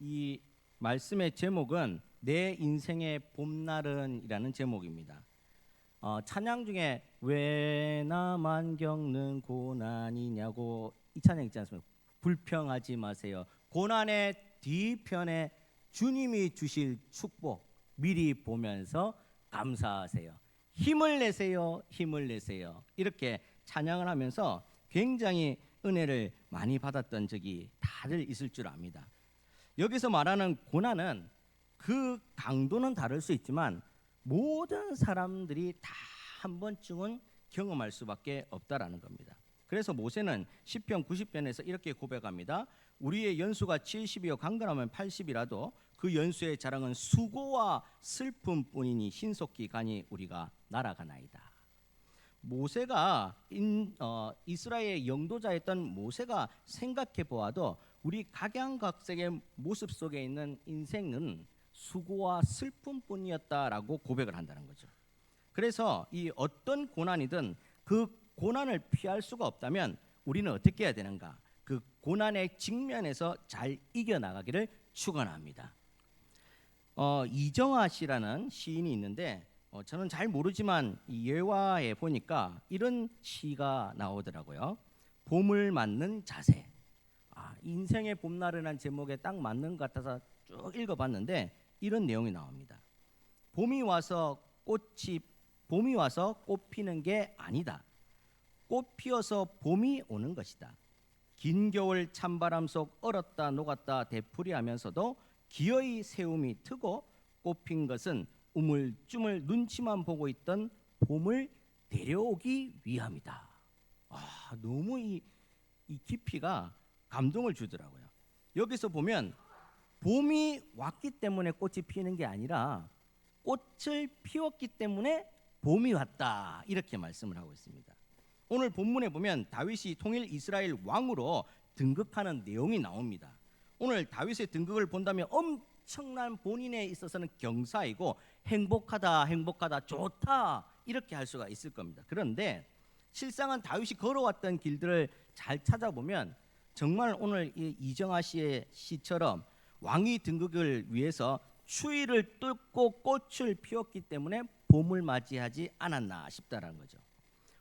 이 말씀의 제목은 내 인생의 봄날은이라는 제목입니다. 찬양 중에 왜 나만 겪는 고난이냐고 이 찬양 있지 않습니까? 불평하지 마세요. 고난의 뒤편에 주님이 주실 축복 미리 보면서 감사하세요. 힘을 내세요. 힘을 내세요. 이렇게 찬양을 하면서 굉장히 은혜를 많이 받았던 적이 다들 있을 줄 압니다. 여기서 말하는 고난은 그 강도는 다를 수 있지만 모든 사람들이 다 한 번쯤은 경험할 수밖에 없다라는 겁니다. 그래서 모세는 시편 90편에서 이렇게 고백합니다. 우리의 연수가 70이요 강건하면 80이라도 그 연수의 자랑은 수고와 슬픔뿐이니 신속히 가니 우리가 날아가나이다. 모세가 이스라엘의 영도자였던 모세가 생각해 보아도 우리 각양각색의 모습 속에 있는 인생은 수고와 슬픔뿐이었다라고 고백을 한다는 거죠. 그래서 이 어떤 고난이든 그 고난을 피할 수가 없다면 우리는 어떻게 해야 되는가? 그 고난의 직면에서 잘 이겨나가기를 축원합니다. 이정아 씨라는 시인이 있는데 저는 잘 모르지만 이 예화에 보니까 이런 시가 나오더라고요. 봄을 맞는 자세. 인생의 봄날이라는 제목에 딱 맞는 것 같아서 쭉 읽어봤는데 이런 내용이 나옵니다. 봄이 와서 꽃 피는 게 아니다. 꽃 피어서 봄이 오는 것이다. 긴 겨울 찬바람 속 얼었다 녹았다 되풀이하면서도 기어이 새움이 트고 꽃핀 것은 우물쭈물 눈치만 보고 있던 봄을 데려오기 위함이다. 너무 이 깊이가 감동을 주더라고요. 여기서 보면 봄이 왔기 때문에 꽃이 피는 게 아니라 꽃을 피웠기 때문에 봄이 왔다 이렇게 말씀을 하고 있습니다. 오늘 본문에 보면 다윗이 통일 이스라엘 왕으로 등극하는 내용이 나옵니다. 오늘 다윗의 등극을 본다면 엄청난 본인에 있어서는 경사이고 행복하다 좋다 이렇게 할 수가 있을 겁니다. 그런데 실상은 다윗이 걸어왔던 길들을 잘 찾아보면 정말 오늘 이 이정아 씨의 시처럼 왕이 등극을 위해서 추위를 뚫고 꽃을 피웠기 때문에 봄을 맞이하지 않았나 싶다라는 거죠.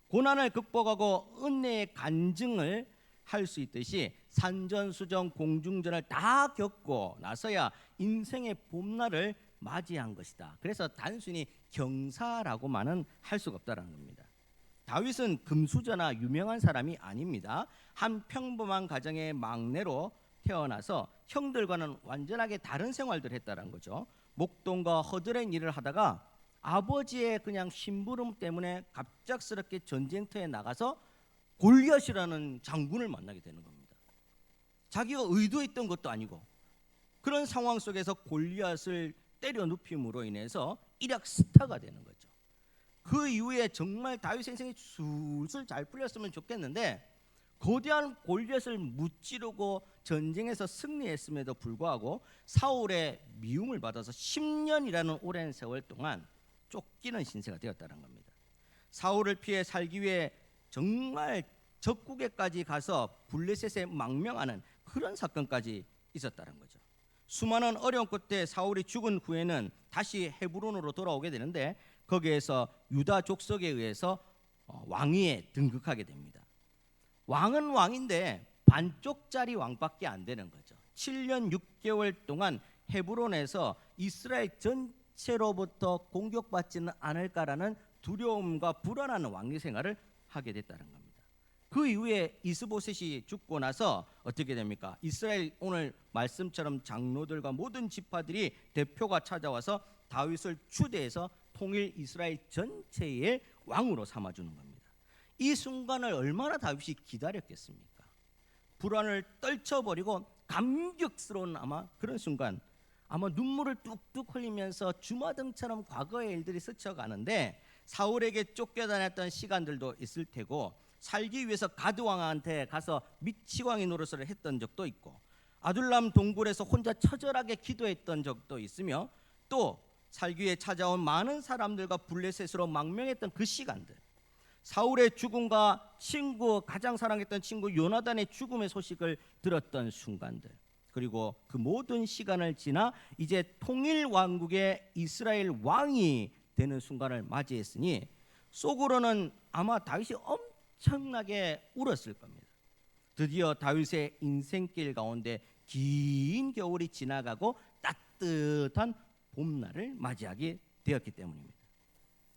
고난을 극복하고 은혜의 간증을 할 수 있듯이 산전수전 공중전을 다 겪고 나서야 인생의 봄날을 맞이한 것이다. 그래서 단순히 경사라고만은 할 수가 없다라는 겁니다. 다윗은 금수저나 유명한 사람이 아닙니다. 한 평범한 가정의 막내로 태어나서 형들과는 완전하게 다른 생활들을 했다는 거죠. 목동과 허드렛 일을 하다가 아버지의 그냥 심부름 때문에 갑작스럽게 전쟁터에 나가서 골리앗이라는 장군을 만나게 되는 겁니다. 자기가 의도했던 것도 아니고 그런 상황 속에서 골리앗을 때려 눕힘으로 인해서 일약 스타가 되는 거죠. 그 이후에 정말 다윗의 인생이 술술 잘 풀렸으면 좋겠는데 거대한 골리앗을 무찌르고 전쟁에서 승리했음에도 불구하고 사울의 미움을 받아서 10년이라는 오랜 세월 동안 쫓기는 신세가 되었다는 겁니다. 사울을 피해 살기 위해 정말 적국에까지 가서 블레셋에 망명하는 그런 사건까지 있었다는 거죠. 수많은 어려움 끝에 사울이 죽은 후에는 다시 헤브론으로 돌아오게 되는데 거기에서 유다 족속에 의해서 왕위에 등극하게 됩니다. 왕은 왕인데 반쪽짜리 왕밖에 안 되는 거죠. 7년 6개월 동안 헤브론에서 이스라엘 전체로부터 공격받지는 않을까라는 두려움과 불안한 왕위 생활을 하게 됐다는 겁니다. 그 이후에 이스보셋이 죽고 나서 어떻게 됩니까? 이스라엘 오늘 말씀처럼 장로들과 모든 지파들이 대표가 찾아와서 다윗을 추대해서 통일 이스라엘 전체의 왕으로 삼아주는 겁니다. 이 순간을 얼마나 다윗이 기다렸겠습니까? 불안을 떨쳐버리고 감격스러운 아마 그런 순간 아마 눈물을 뚝뚝 흘리면서 주마등처럼 과거의 일들이 스쳐가는데 사울에게 쫓겨다녔던 시간들도 있을 테고 살기 위해서 가드 왕한테 가서 미치광이 노릇을 했던 적도 있고 아둘람 동굴에서 혼자 처절하게 기도했던 적도 있으며 또 살기 위해 찾아온 많은 사람들과 블레셋으로 망명했던 그 시간들, 사울의 죽음과 가장 사랑했던 친구 요나단의 죽음의 소식을 들었던 순간들, 그리고 그 모든 시간을 지나 이제 통일 왕국의 이스라엘 왕이 되는 순간을 맞이했으니 속으로는 아마 다윗이 엄청나게 울었을 겁니다. 드디어 다윗의 인생길 가운데 긴 겨울이 지나가고 따뜻한 봄날을 맞이하게 되었기 때문입니다.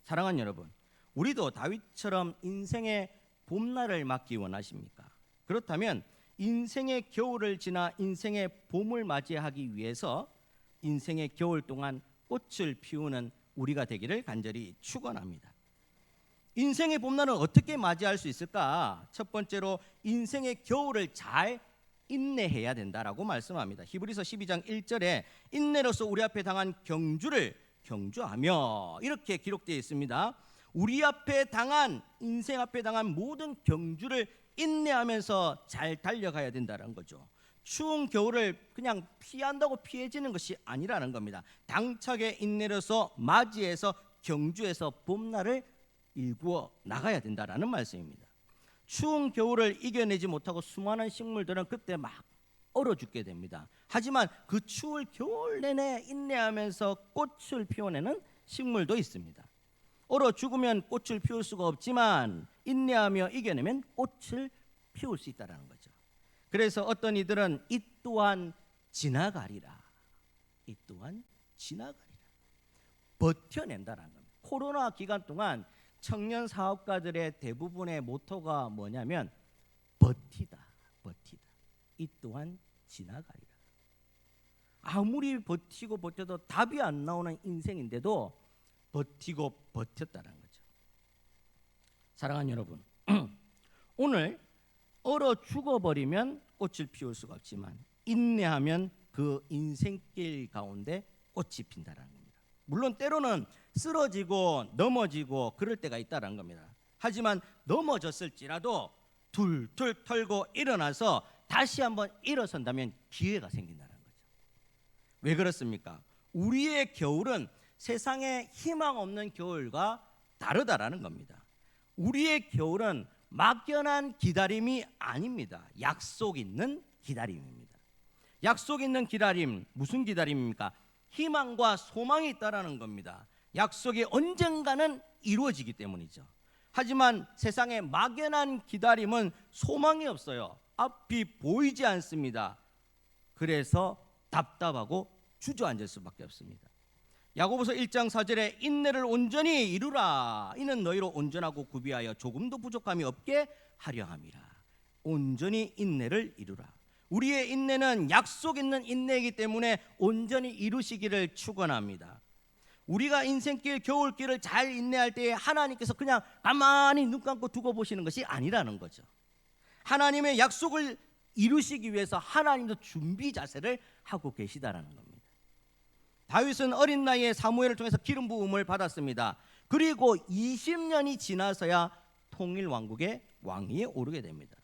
사랑하는 여러분, 우리도 다윗처럼 인생의 봄날을 맞기 원하십니까? 그렇다면 인생의 겨울을 지나 인생의 봄을 맞이하기 위해서 인생의 겨울 동안 꽃을 피우는 우리가 되기를 간절히 축원합니다. 인생의 봄날은 어떻게 맞이할 수 있을까? 첫 번째로 인생의 겨울을 잘 인내해야 된다라고 말씀합니다. 히브리서 12장 1절에 인내로서 우리 앞에 당한 경주를 경주하며 이렇게 기록되어 있습니다. 우리 앞에 당한 인생 앞에 당한 모든 경주를 인내하면서 잘 달려가야 된다는 거죠. 추운 겨울을 그냥 피한다고 피해지는 것이 아니라는 겁니다. 당차게 인내로서 맞이해서 경주해서 봄날을 일구어 나가야 된다라는 말씀입니다. 추운 겨울을 이겨내지 못하고 수많은 식물들은 그때 막 얼어 죽게 됩니다. 하지만 그 추울 겨울 내내 인내하면서 꽃을 피워내는 식물도 있습니다. 얼어 죽으면 꽃을 피울 수가 없지만 인내하며 이겨내면 꽃을 피울 수 있다는 거죠. 그래서 어떤 이들은 이 또한 지나가리라, 이 또한 지나가리라, 버텨낸다는 겁니다. 코로나 기간 동안 청년 사업가들의 대부분의 모토가 뭐냐면 버티다, 버티다. 이 또한 지나가리라. 아무리 버티고 버텨도 답이 안 나오는 인생인데도 버티고 버텼다는 거죠. 사랑하는 여러분, 오늘 얼어 죽어버리면 꽃을 피울 수가 없지만 인내하면 그 인생길 가운데 꽃이 핀다는 겁니다. 물론 때로는 쓰러지고 넘어지고 그럴 때가 있다는 겁니다. 하지만 넘어졌을지라도 툴툴 털고 일어나서 다시 한번 일어선다면 기회가 생긴다는 거죠. 왜 그렇습니까? 우리의 겨울은 세상에 희망 없는 겨울과 다르다라는 겁니다. 우리의 겨울은 막연한 기다림이 아닙니다. 약속 있는 기다림입니다. 약속 있는 기다림, 무슨 기다림입니까? 희망과 소망이 있다라는 겁니다. 약속이 언젠가는 이루어지기 때문이죠. 하지만 세상의 막연한 기다림은 소망이 없어요. 앞이 보이지 않습니다. 그래서 답답하고 주저앉을 수밖에 없습니다. 야고보서 1장 4절에 인내를 온전히 이루라. 이는 너희로 온전하고 구비하여 조금도 부족함이 없게 하려 함이라. 온전히 인내를 이루라. 우리의 인내는 약속 있는 인내이기 때문에 온전히 이루시기를 축원합니다. 우리가 인생길 겨울길을 잘 인내할 때에 하나님께서 그냥 가만히 눈 감고 두고 보시는 것이 아니라는 거죠. 하나님의 약속을 이루시기 위해서 하나님도 준비 자세를 하고 계시다라는 겁니다. 다윗은 어린 나이에 사무엘을 통해서 기름 부음을 받았습니다. 그리고 20년이 지나서야 통일 왕국의 왕위에 오르게 됩니다.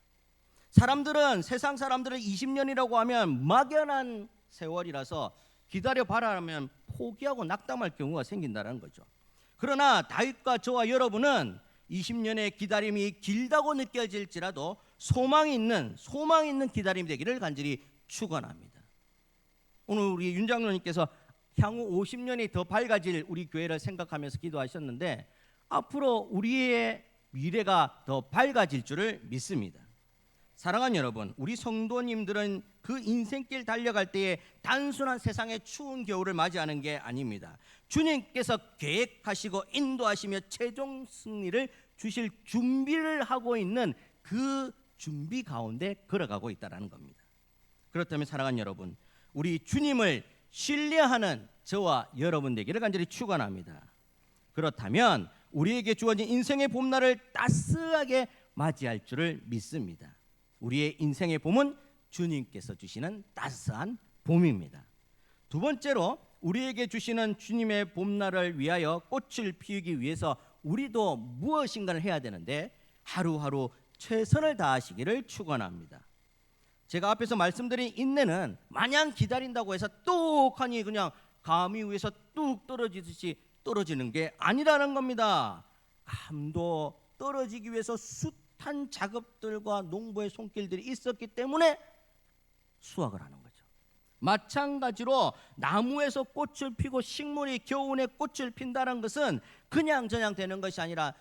세상 사람들은 20년이라고 하면 막연한 세월이라서 기다려봐라 하면 포기하고 낙담할 경우가 생긴다는 거죠. 그러나 다윗과 저와 여러분은 20년의 기다림이 길다고 느껴질지라도 소망이 있는 기다림이 되기를 간절히 축원합니다. 오늘 우리 윤 장로님께서 향후 50년이 더 밝아질 우리 교회를 생각하면서 기도하셨는데 앞으로 우리의 미래가 더 밝아질 줄을 믿습니다. 사랑하는 여러분, 우리 성도님들은 그 인생길 달려갈 때에 단순한 세상의 추운 겨울을 맞이하는 게 아닙니다. 주님께서 계획하시고 인도하시며 최종 승리를 주실 준비를 하고 있는 그 준비 가운데 걸어가고 있다는 겁니다. 그렇다면 사랑하는 여러분, 우리 주님을 신뢰하는 저와 여러분 되기를 간절히 축원합니다. 그렇다면 우리에게 주어진 인생의 봄날을 따스하게 맞이할 줄을 믿습니다. 우리의 인생의 봄은 주님께서 주시는 따스한 봄입니다. 두 번째로 우리에게 주시는 주님의 봄날을 위하여 꽃을 피우기 위해서 우리도 무엇인가를 해야 되는데 하루하루 최선을 다하시기를 축원합니다. 제가 앞에서 말씀드린 인내는 마냥 기다린다고 해서 뚝하니 그냥 감이 위에서 뚝 떨어지듯이 떨어지는 게 아니라는 겁니다. 감도 떨어지기 위해서 숱한 작업들과 농부의 손길들이 있었기 때문에 수확을 하는 거죠. 마찬가지로 나무에서 꽃을 피고 식물이 겨우내 꽃을 핀다는 것은 그냥 저냥 되는 것이 아니라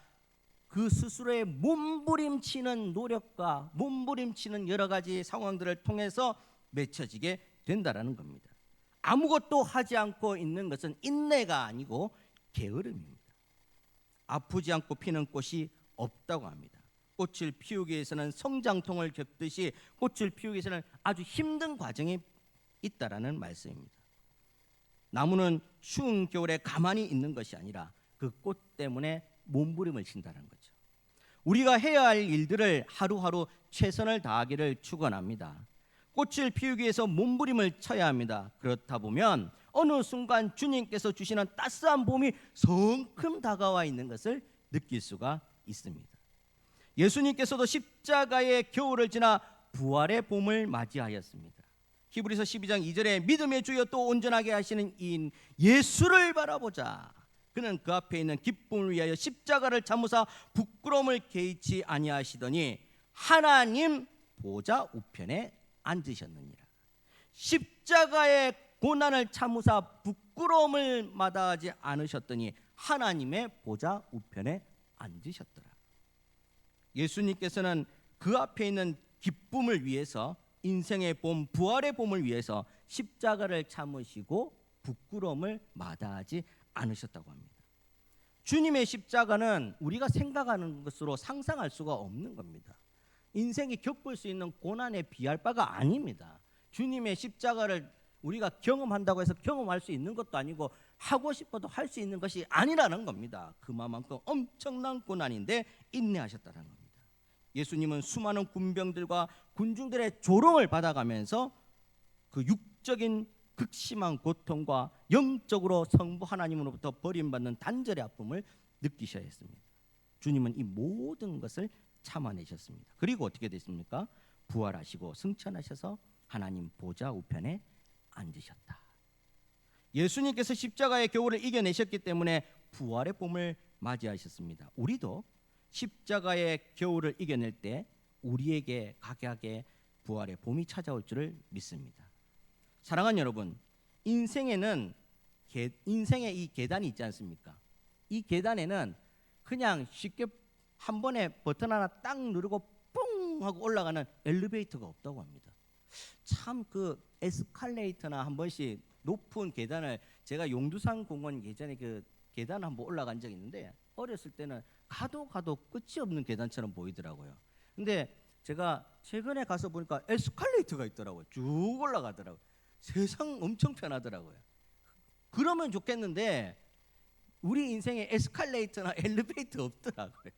그 스스로의 몸부림치는 노력과 몸부림치는 여러 가지 상황들을 통해서 맺혀지게 된다라는 겁니다. 아무것도 하지 않고 있는 것은 인내가 아니고 게으름입니다. 아프지 않고 피는 꽃이 없다고 합니다. 꽃을 피우기 위해서는 성장통을 겪듯이 꽃을 피우기 위해서는 아주 힘든 과정이 있다라는 말씀입니다. 나무는 추운 겨울에 가만히 있는 것이 아니라 그 꽃 때문에 몸부림을 친다는 거죠. 우리가 해야 할 일들을 하루하루 최선을 다하기를 축원합니다. 꽃을 피우기 위해서 몸부림을 쳐야 합니다. 그렇다 보면 어느 순간 주님께서 주시는 따스한 봄이 성큼 다가와 있는 것을 느낄 수가 있습니다. 예수님께서도 십자가의 겨울을 지나 부활의 봄을 맞이하였습니다. 히브리서 12장 2절에 믿음의 주여 또 온전하게 하시는 이인 예수를 바라보자. 그는 그 앞에 있는 기쁨을 위하여 십자가를 참으사 부끄러움을 개의치 아니하시더니 하나님 보좌 우편에 앉으셨느니라. 십자가의 고난을 참으사 부끄러움을 마다하지 않으셨더니 하나님의 보좌 우편에 앉으셨더라. 예수님께서는 그 앞에 있는 기쁨을 위해서 인생의 봄, 부활의 봄을 위해서 십자가를 참으시고 부끄러움을 마다하지 않으셨다고 합니다. 주님의 십자가는 우리가 생각하는 것으로 상상할 수가 없는 겁니다. 인생이 겪을 수 있는 고난에 비할 바가 아닙니다. 주님의 십자가를 우리가 경험한다고 해서 경험할 수 있는 것도 아니고 하고 싶어도 할 수 있는 것이 아니라는 겁니다. 그만큼 엄청난 고난인데 인내하셨다는 겁니다. 예수님은 수많은 군병들과 군중들의 조롱을 받아가면서 그 육적인 극심한 고통과 영적으로 성부 하나님으로부터 버림받는 단절의 아픔을 느끼셔야 했습니다. 주님은 이 모든 것을 참아내셨습니다. 그리고 어떻게 됐습니까? 부활하시고 승천하셔서 하나님 보좌 우편에 앉으셨다. 예수님께서 십자가의 겨울을 이겨내셨기 때문에 부활의 봄을 맞이하셨습니다. 우리도 십자가의 겨울을 이겨낼 때 우리에게 각각의 부활의 봄이 찾아올 줄을 믿습니다. 사랑하는 여러분, 인생에는 인생의 이 계단이 있지 않습니까? 이 계단에는 그냥 쉽게 한 번에 버튼 하나 딱 누르고 뿡 하고 올라가는 엘리베이터가 없다고 합니다. 참 그 에스컬레이터나 한 번씩 높은 계단을 제가 용두산 공원 예전에 그 계단 한번 올라간 적이 있는데 어렸을 때는 가도 끝이 없는 계단처럼 보이더라고요. 근데 제가 최근에 가서 보니까 에스컬레이터가 있더라고요. 쭉 올라가더라고요. 세상 엄청 편하더라고요. 그러면 좋겠는데 우리 인생에 에스컬레이터나 엘리베이터 없더라고요.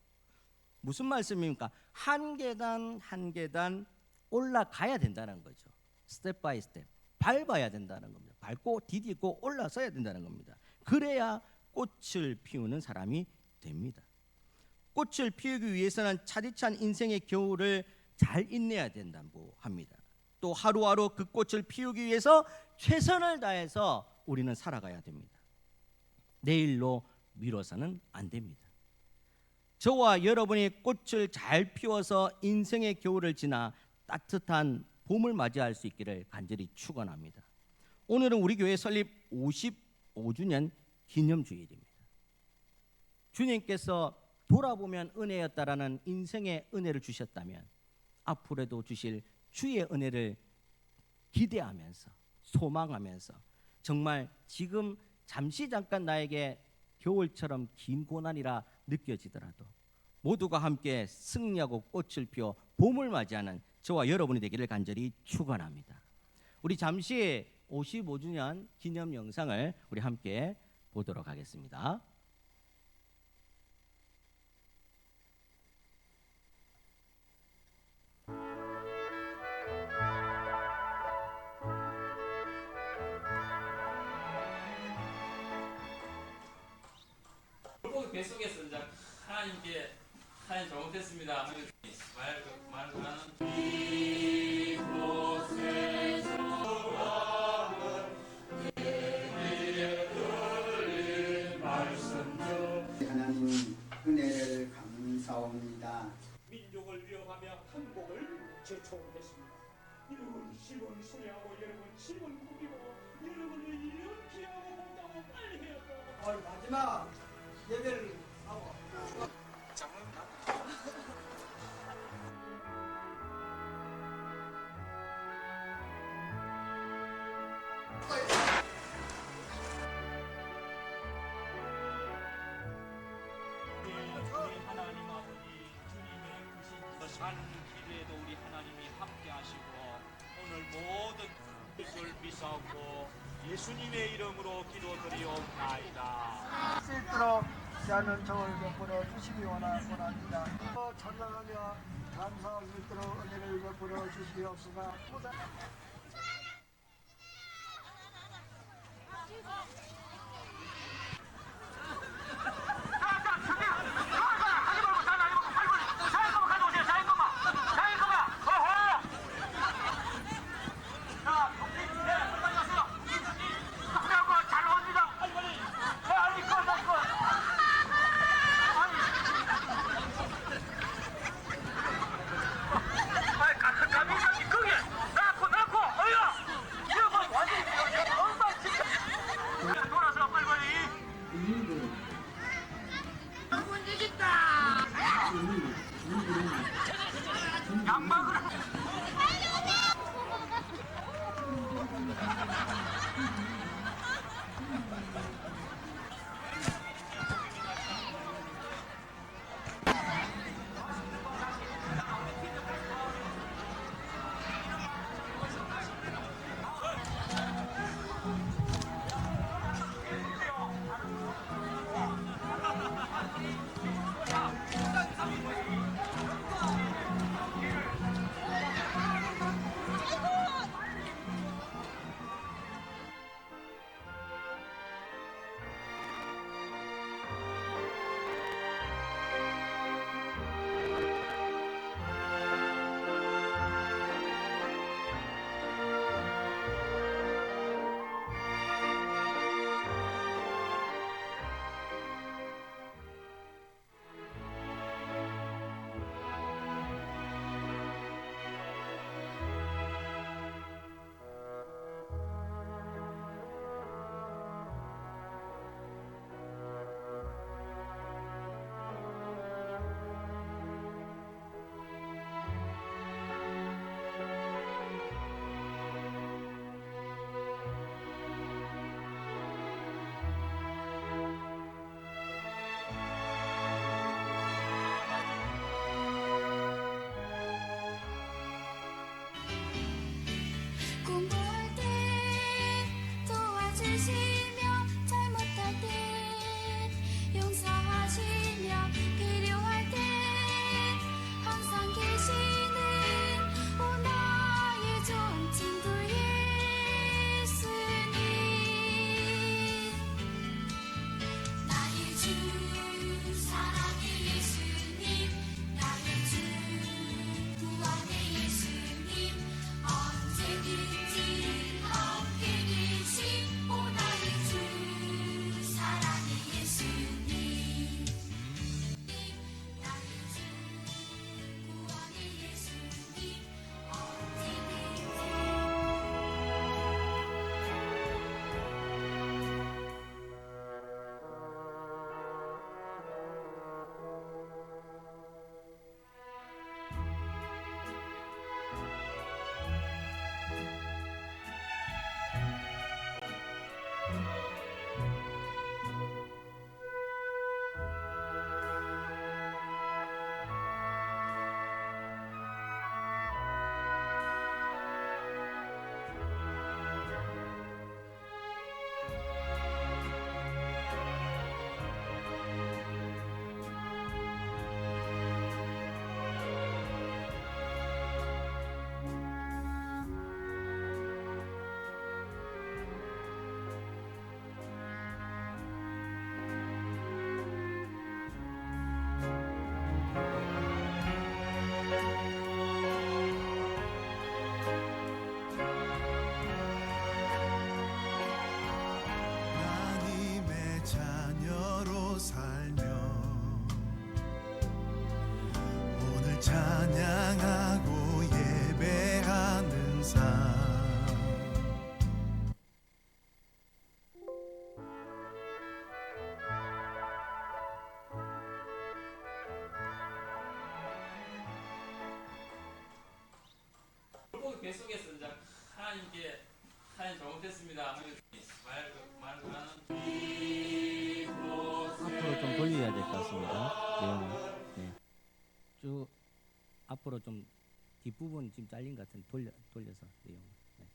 무슨 말씀입니까? 한 계단 한 계단 올라가야 된다는 거죠. 스텝 바이 스텝 밟아야 된다는 겁니다. 밟고 디디고 올라서야 된다는 겁니다. 그래야 꽃을 피우는 사람이 됩니다. 꽃을 피우기 위해서는 차디찬 인생의 겨울을 잘 인내해야 된다고 합니다. 또 하루하루 그 꽃을 피우기 위해서 최선을 다해서 우리는 살아가야 됩니다. 내일로 미뤄서는 안 됩니다. 저와 여러분이 꽃을 잘 피워서 인생의 겨울을 지나 따뜻한 봄을 맞이할 수 있기를 간절히 축원합니다. 오늘은 우리 교회 설립 55주년 기념주일입니다. 주님께서 돌아보면 은혜였다라는 인생의 은혜를 주셨다면 앞으로도 주실 주의 은혜를 기대하면서 소망하면서 정말 지금 잠시 잠깐 나에게 겨울처럼 긴 고난이라 느껴지더라도 모두가 함께 승리하고 꽃을 피워 봄을 맞이하는 저와 여러분이 되기를 간절히 축원합니다. 우리 잠시 55주년 기념 영상을 우리 함께 보도록 하겠습니다. 뱃속에서 이제 하나님께 하나님 잘못했습니다. 말하는 이곳에서 하나님 은혜를 감사합니다. 민족을 위협하며 항복을 제초했습니다. 여러분 시원 소리하고 여러분 시원 구기고 여러분을 이렇게 하고 먹다고 빨리 해야 돼. 마지막 예배를 하고 우리 하나님 아버지 주님의 크신 산 길에도 우리 하나님이 함께 하시고 오늘 모든 뜻을 비싸고 예수님의 이름으로 기도드리옵나이다. 수 있도록 자는 저를 베풀어 주시기 원합니다. 찬양하며 감사할 수 있도록 은혜를 베풀어 주시옵소서. 가미감이 크게 낳고 계속해서 이제 하나님 잘못했습니다. 말 그러는 앞으로 좀 돌려야 될 것 같습니다. 내용을. 네. 쭉 앞으로 좀 뒷부분 지금 잘린 것 같은데 돌려서 내용을. 네.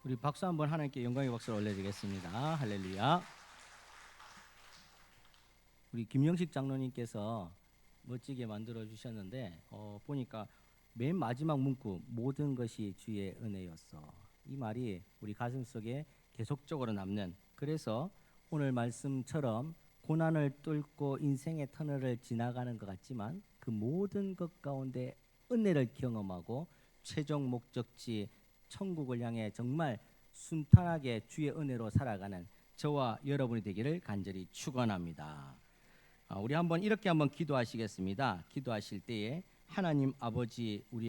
우리 박수 한번 하나님께 영광의 박수를 올려드리겠습니다. 할렐루야. 우리 김영식 장로님께서 멋지게 만들어 주셨는데 보니까 맨 마지막 문구 모든 것이 주의 은혜였어. 이 말이 우리 가슴 속에 계속적으로 남는, 그래서 오늘 말씀처럼 고난을 뚫고 인생의 터널을 지나가는 것 같지만 그 모든 것 가운데 은혜를 경험하고 최종 목적지 천국을 향해 정말 순탄하게 주의 은혜로 살아가는 저와 여러분이 되기를 간절히 축원합니다. 우리 한번 이렇게 한번 기도하시겠습니다. 기도하실 때에 하나님 아버지, 우리